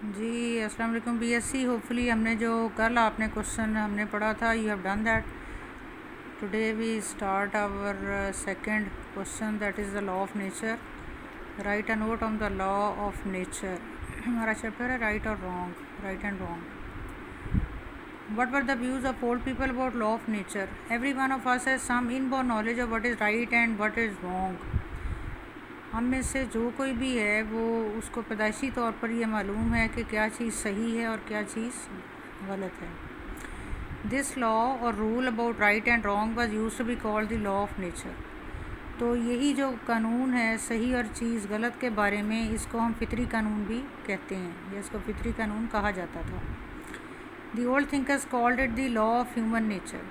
جی السلام علیکم be S C. Hope فلی ہم نے جو کل آپ نے کوشچن ہم نے پڑھا تھا you have done that. Today we start our second question that is the law of nature. Right a note on the law of nature. ہمارا چیپٹر ہے رائٹ اور wrong, right and wrong. What were the views of old people about law of nature? Every one of us has some inborn knowledge of what is right and what is wrong. ہم میں سے جو کوئی بھی ہے وہ اس کو پیدائشی طور پر یہ معلوم ہے کہ کیا چیز صحیح ہے اور کیا چیز غلط ہے. This law or rule about right and wrong was used to be called the law of nature. تو یہی جو قانون ہے صحیح اور چیز غلط کے بارے میں، اس کو ہم فطری قانون بھی کہتے ہیں، یا اس کو فطری قانون کہا جاتا تھا. The old thinkers called it the law of human nature.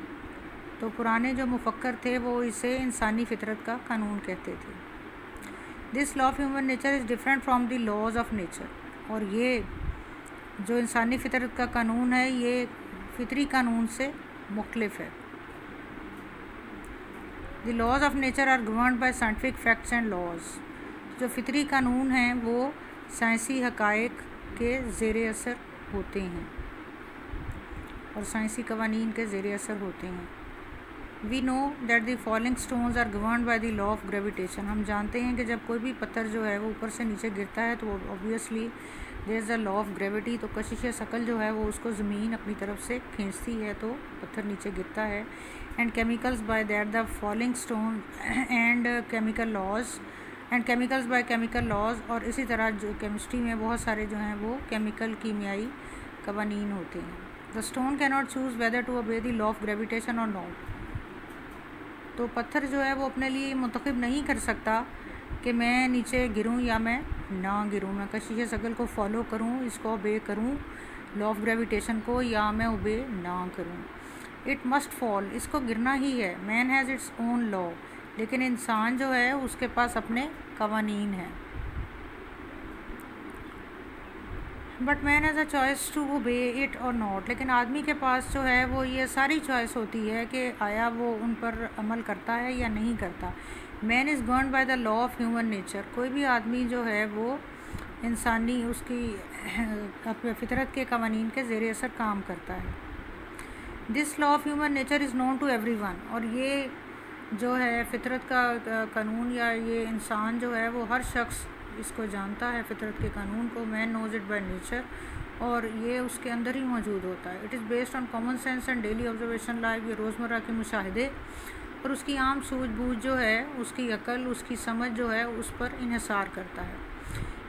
تو پرانے جو مفکر تھے وہ اسے انسانی فطرت کا قانون کہتے تھے. This law of human nature is different from the laws of nature. اور یہ جو انسانی فطرت کا قانون ہے یہ فطری قانون سے مختلف ہے. The laws of nature are governed by scientific facts and laws. جو فطری قانون ہیں وہ سائنسی حقائق کے زیر اثر ہوتے ہیں اور سائنسی قوانین کے زیر اثر ہوتے ہیں. We know that the falling stones are governed by the law of gravitation. ہم جانتے ہیں کہ جب کوئی بھی پتھر جو ہے وہ اوپر سے نیچے گرتا ہے تو وہ obviously there is a law of gravity. تو کشش ثقل جو ہے وہ اس کو زمین اپنی طرف سے کھینچتی ہے تو پتھر نیچے گرتا ہے. And chemicals by that the falling stone and chemical laws and chemicals by chemical laws. اور اسی طرح جو کیمسٹری میں بہت سارے جو ہیں وہ کیمیکل کیمیائی قوانین ہوتے ہیں. The stone can not choose whether to obey the law of gravitation or not. تو پتھر جو ہے وہ اپنے لیے منتخب نہیں کر سکتا کہ میں نیچے گروں یا میں نہ گروں، میں کشش ثقل کو فالو کروں، اس کو اوبے کروں لا آف گریویٹیشن کو، یا میں اوبے نہ کروں. اٹ مسٹ فال. اس کو گرنا ہی ہے. مین ہیز اٹس اون لا. لیکن انسان جو ہے اس کے پاس اپنے قوانین ہیں. But man has a choice to obey it or not. لیکن آدمی کے پاس جو ہے وہ یہ ساری چوائس ہوتی ہے کہ آیا وہ ان پر عمل کرتا ہے یا نہیں کرتا. Man is governed by the law of human nature. کوئی بھی آدمی جو ہے وہ انسانی اس کی فطرت کے قوانین کے زیر اثر کام کرتا ہے. This law of human nature is known to everyone. اور یہ جو ہے فطرت کا قانون یا یہ انسان جو ہے وہ ہر شخص اس کو جانتا ہے فطرت کے قانون کو. مین نوز اٹ بائی نیچر. اور یہ اس کے اندر ہی موجود ہوتا ہے. It is based on common sense and daily observation life. یہ روزمرہ کے مشاہدے اور اس کی عام سوجھ بوجھ جو ہے، اس کی عقل، اس کی سمجھ جو ہے اس پر انحصار کرتا ہے.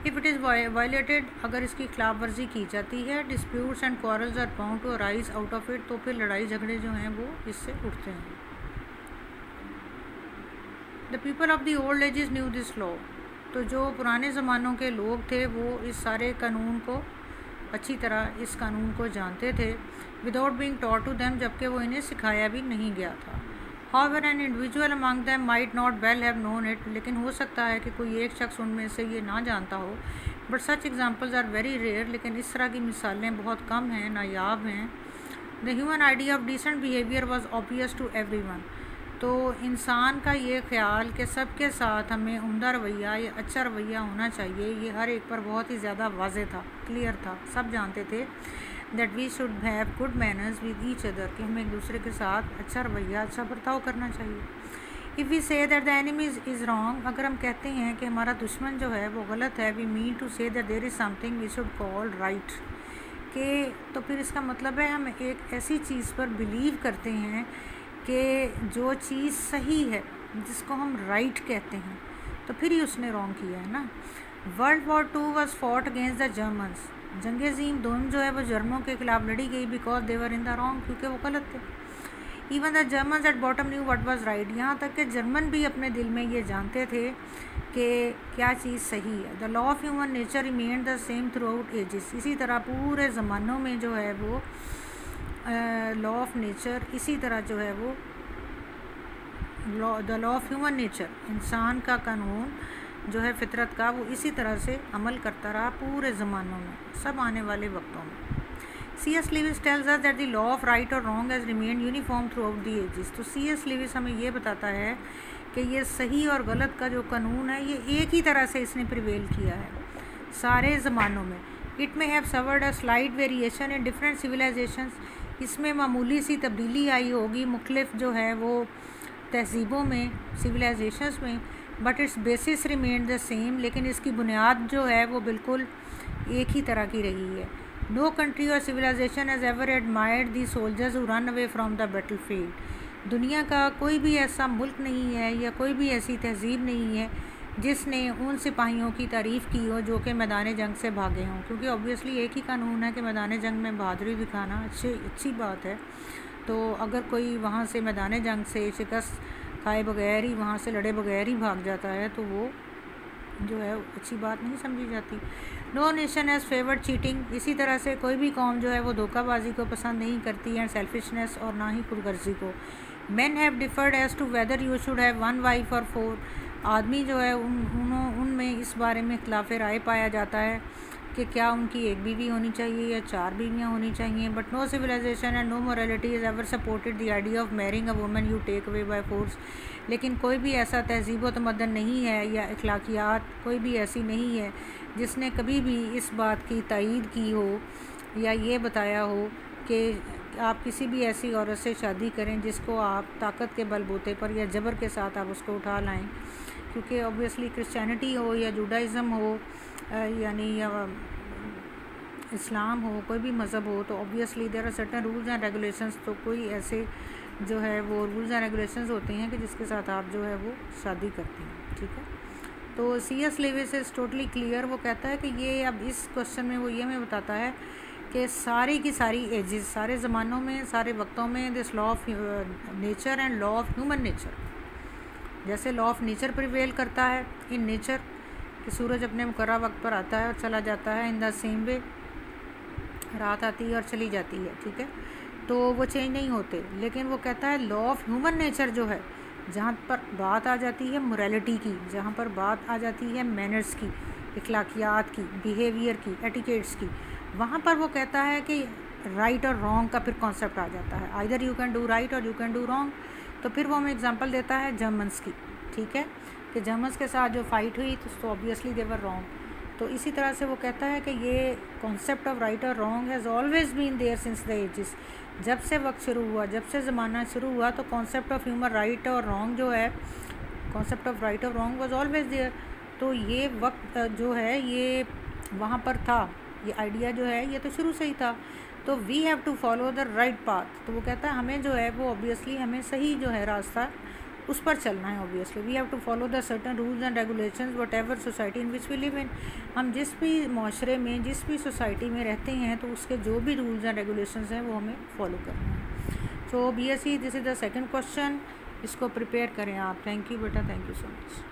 اف اٹ از وائلیٹیڈ، اگر اس کی خلاف ورزی کی جاتی ہے، disputes and quarrels are bound to arise out of it. تو پھر لڑائی جھگڑے جو ہیں وہ اس سے اٹھتے ہیں. The people of the old ages knew this law. تو جو پرانے زمانوں کے لوگ تھے وہ اس سارے قانون کو اچھی طرح اس قانون کو جانتے تھے. Without being taught to them, جبکہ وہ انہیں سکھایا بھی نہیں گیا تھا. however an individual among them might not well have known it. لیکن ہو سکتا ہے کہ کوئی ایک شخص ان میں سے یہ نہ جانتا ہو. but such examples are very rare. لیکن اس طرح کی مثالیں بہت کم ہیں، نایاب ہیں. the human idea of decent behavior was obvious to everyone. تو انسان کا یہ خیال کہ سب کے ساتھ ہمیں عمدہ رویہ یا اچھا رویہ ہونا چاہیے، یہ ہر ایک پر بہت ہی زیادہ واضح تھا، کلیئر تھا. سب جانتے تھے that we should have good manners with each other, کہ ہمیں ایک دوسرے کے ساتھ اچھا رویہ، اچھا برتاؤ کرنا چاہیے. اف وی سے that the enemy is wrong, اگر ہم کہتے ہیں کہ ہمارا دشمن جو ہے وہ غلط ہے، we mean to say that there is something we should call right. کہ تو پھر اس کا مطلب ہے ہم ایک ایسی چیز پر بلیو کرتے ہیں کہ جو چیز صحیح ہے، جس کو ہم رائٹ کہتے ہیں، تو پھر ہی اس نے رانگ کیا ہے نا. World War 2 was fought against the Germans. جنگ عظیم دوم جو ہے وہ جرمنوں کے خلاف لڑی گئی because they were in the wrong, کیونکہ وہ غلط تھے. Even the Germans at bottom knew what was right. یہاں تک کہ جرمن بھی اپنے دل میں یہ جانتے تھے کہ کیا چیز صحیح ہے. The law of human nature remained the same throughout ages. اسی طرح پورے زمانوں میں جو ہے وہ لا آف نیچر اسی طرح جو ہے وہ دا لا آف ہیومن نیچر، انسان کا قانون جو ہے فطرت کا، وہ اسی طرح سے عمل کرتا رہا پورے زمانوں میں، سب آنے والے وقتوں میں. C S Lewis tells us that the law of right اور wrong has remained uniform throughout the ages. تو سی ایس لیوس ہمیں یہ بتاتا ہے کہ یہ صحیح اور غلط کا جو قانون ہے یہ ایک ہی طرح سے اس نے پریویل کیا ہے سارے زمانوں میں. It may have suffered a slight variation in different civilisations, اس میں معمولی سی تبدیلی آئی ہوگی مختلف جو ہے وہ تہذیبوں میں، سویلائزیشنس میں، but its basis remain the same, لیکن اس کی بنیاد جو ہے وہ بالکل ایک ہی طرح کی رہی ہے. No country or civilization has ever admired the soldiers who run away from the battle field. دنیا کا کوئی بھی ایسا ملک نہیں ہے یا کوئی بھی ایسی تہذیب نہیں ہے جس نے ان سپاہیوں کی تعریف کی ہو جو کہ میدان جنگ سے بھاگے ہوں، کیونکہ اوبویسلی ایک ہی قانون ہے کہ میدان جنگ میں بہادری دکھانا اچھی بات ہے. تو اگر کوئی وہاں سے میدان جنگ سے شکست کھائے بغیر ہی، وہاں سے لڑے بغیر ہی بھاگ جاتا ہے تو وہ جو ہے اچھی بات نہیں سمجھی جاتی. No nation has favoured cheating, اسی طرح سے کوئی بھی قوم جو ہے وہ دھوکہ بازی کو پسند نہیں کرتی، اینڈ سیلفشنس، اور نہ ہی خود غرضی کو. Men have differed as to whether you should have one wife or four, آدمی جو ہے ان میں اس بارے میں اختلاف رائے پایا جاتا ہے کہ کیا ان کی ایک بیوی ہونی چاہیے یا 4 بیویاں ہونی چاہیے. But no civilization and no morality is ever supported the idea of marrying a woman you take away by force. لیکن کوئی بھی ایسا تہذیب و تمدن نہیں ہے یا اخلاقیات کوئی بھی ایسی نہیں ہے جس نے کبھی بھی اس بات کی تائید کی ہو یا یہ بتایا ہو کہ آپ کسی بھی ایسی عورت سے شادی کریں جس کو آپ طاقت کے بل بوتے پر یا جبر کے ساتھ آپ اس کو اٹھا لائیں. کیونکہ اوبویسلی کرسچینٹی ہو یا جوڈائزم ہو یعنی یا اسلام ہو، کوئی بھی مذہب ہو، تو obviously there are certain rules and regulations. تو کوئی ایسے جو ہے وہ رولز اینڈ ریگولیشنز ہوتے ہیں کہ جس کے ساتھ آپ جو ہے وہ شادی کرتے ہیں. ٹھیک ہے. تو C S Lewis is totally clear. وہ کہتا ہے کہ یہ اب اس کوشچن میں وہ یہ ہمیں بتاتا ہے کہ ساری کی ساری ایجز، سارے زمانوں میں، سارے وقتوں میں this law of nature and law of human nature, جیسے لا آف نیچر پریویل کرتا ہے ان نیچر کہ سورج اپنے مقررہ وقت پر آتا ہے اور چلا جاتا ہے، ان دا سیم وے رات آتی ہے اور چلی جاتی ہے. ٹھیک ہے. تو وہ چینج نہیں ہوتے. لیکن وہ کہتا ہے لا آف ہیومن نیچر جو ہے، جہاں پر بات آ جاتی ہے موریلٹی کی، جہاں پر بات آ جاتی ہے مینرز کی، اخلاقیات کی، بیہیویئر کی، ایٹیکیٹس کی، وہاں پر وہ کہتا ہے کہ رائٹ اور رانگ کا پھر کانسیپٹ آ جاتا ہے. Either you can do right اور یو کین ڈو رانگ. تو پھر وہ ہمیں اگزامپل دیتا ہے جرمنس کی. ٹھیک ہے. کہ جرمنس کے ساتھ جو فائٹ ہوئی تو اوبویسلی دے ور رانگ. تو اسی طرح سے وہ کہتا ہے کہ یہ کانسیپٹ آف رائٹ اور wrong has always been there since the ages. جب سے وقت شروع ہوا، جب سے زمانہ شروع ہوا، تو کانسیپٹ آف ہیومن رائٹ اور رانگ جو ہے، کانسیپٹ آف رائٹ اور رانگ واز آلویز دیئر. تو یہ وقت جو ہے یہ وہاں پر تھا، یہ آئیڈیا جو ہے یہ تو شروع سے ہی تھا. تو we have to follow the right path. تو وہ کہتا ہے ہمیں جو ہے وہ اوبویسلی ہمیں صحیح جو ہے راستہ اس پر چلنا ہے. Obviously we have to follow the certain rules and regulations whatever society in which we live in. ہم جس بھی معاشرے میں، جس بھی سوسائٹی میں رہتے ہیں تو اس کے جو بھی رولز اینڈ ریگولیشنز ہیں وہ ہمیں فالو کرنا ہے. تو B S C this is the second question. اس کو پریپیئر کریں آپ. تھینک یو بیٹا، تھینک یو سو مچ.